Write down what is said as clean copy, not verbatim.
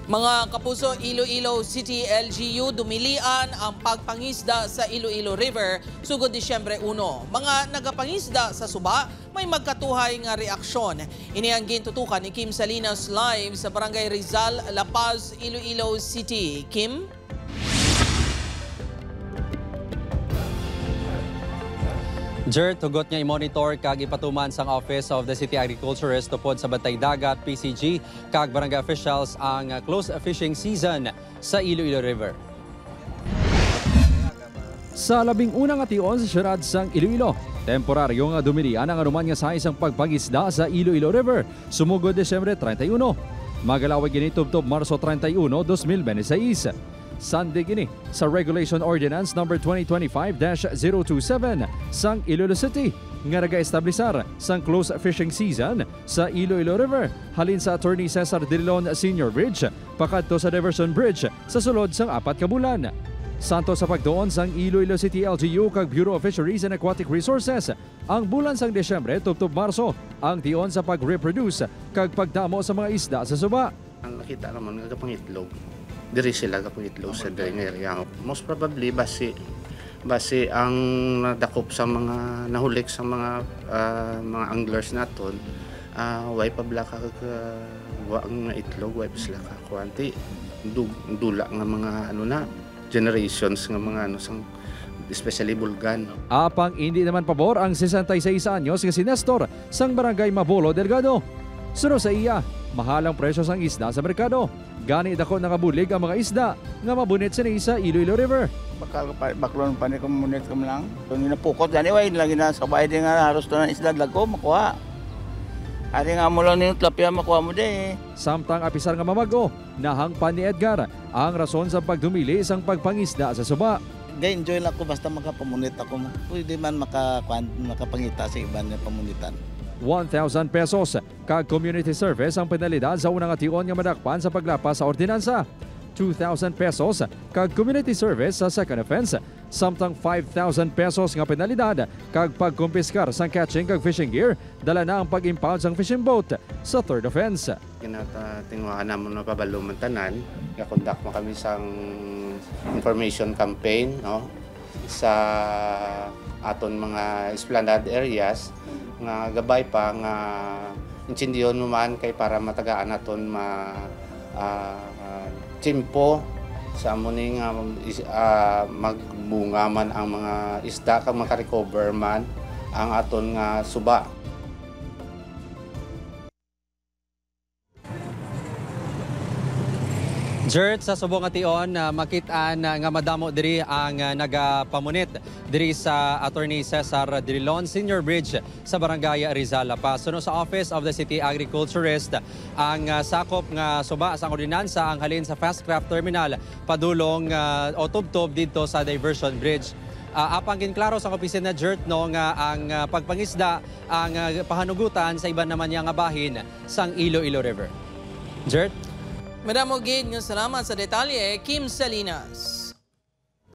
Mga kapuso, Iloilo City LGU dumilian ang pagpangisda sa Iloilo River sugod Disyembre 1. Mga nagapangisda sa Suba may magkatuhay nga reaksyon. Ini ang gintutukan ni Kim Salinas live sa Barangay Rizal, La Paz, Iloilo City. Kim? Jer, tugot niya i-monitor kag ipatuman sang Office of the City Agriculturist tupod sa Bantay Dagat, PCG, kag barangay officials ang close fishing season sa Iloilo River. Sa 11 nga tion sa syudad sang Iloilo, temporaryo nga dumilian ang anuman nga sa isang pagpangisda sa Iloilo River, sumugod Desyembre 31. Magalawag gini tubtob Marso 31, 2026. Sunday gini sa Regulation Ordinance No. 2025-027 sang Iloilo City nga naga-establisar sang close fishing season sa Iloilo River halin sa Attorney Cesar Drilon Senior Bridge pakadto sa Diversion Bridge sa sulod sang 4 ka bulan. Santo sa pagtuon sang Iloilo City LGU kag Bureau of Fisheries and Aquatic Resources, ang bulan sang Desyembre tubtob Marso ang tion sa pag-reproduce kag pagdamo sa mga isda sa Suba. Ang nakita naman nga pang itlog. Diri sila kapag itlog sa daring area. Most probably base ang nadakop sa mga nahulik sa mga anglers naton, way pa bla ka ang itlog, way pa sila ka kuanti dula nga mga generations nga mga sang especially bulgan. Apang hindi naman pabor ang 66 anyos nga si Nestor sang Barangay Mabolo Delgado. Suno sa iya, mahalang presyo sang isda sa merkado. Gani dako nakabulig ang mga isda nga mabunit sa Iloilo River. Baklon pa ni kumunit kam lang. Kung napukot gani way lagi na sabay din nga haros to ng isda dagko makuha. Ari nga mo lang ni tlapya makuha mo de. Samtang apisar nga mamago, nahangpan ni Edgar ang rason sa pagdumili isang pagpangisda sa Suba. Enjoy lang ako basta makapamunit ako. Pwede man makapangita sa iban na pamunitan. 1,000 pesos kag community service ang penalidad sa unang ation nga madakpan sa paglapas sa ordinansa. 2,000 pesos kag community service sa second offense. Samtang 5,000 pesos nga penalidad kag pagkumpiskar sang catching kag fishing gear, dala na ang pag-impound sang fishing boat sa third offense. Kinatatingwahan naman na pabaluman tanan, kakondak mo kami sang information campaign sa aton mga esplanade areas nga gabay pa nga insindiyon man kay para matagaan naton timpo sa amuning magbunga man ang mga isda kag maka-recover man ang aton nga suba. Jert, sa subong ation, makitaan nga madamo diri ang nagapamunit diri sa Attorney Cesar Drilon Senior Bridge sa Barangay Rizal, La Paz. Suno sa Office of the City Agriculturist, ang sakop nga suba sa ordinansa ang halin sa Fast Craft Terminal padulong o tubtob dito sa Diversion Bridge. Apang ginklaro sa opisina Jert nga ang pagpangisda ang pahanugutan sa iban naman nga bahin sang Iloilo River. Jert? Madamo gid nga salamat sa detalye, Kim Salinas.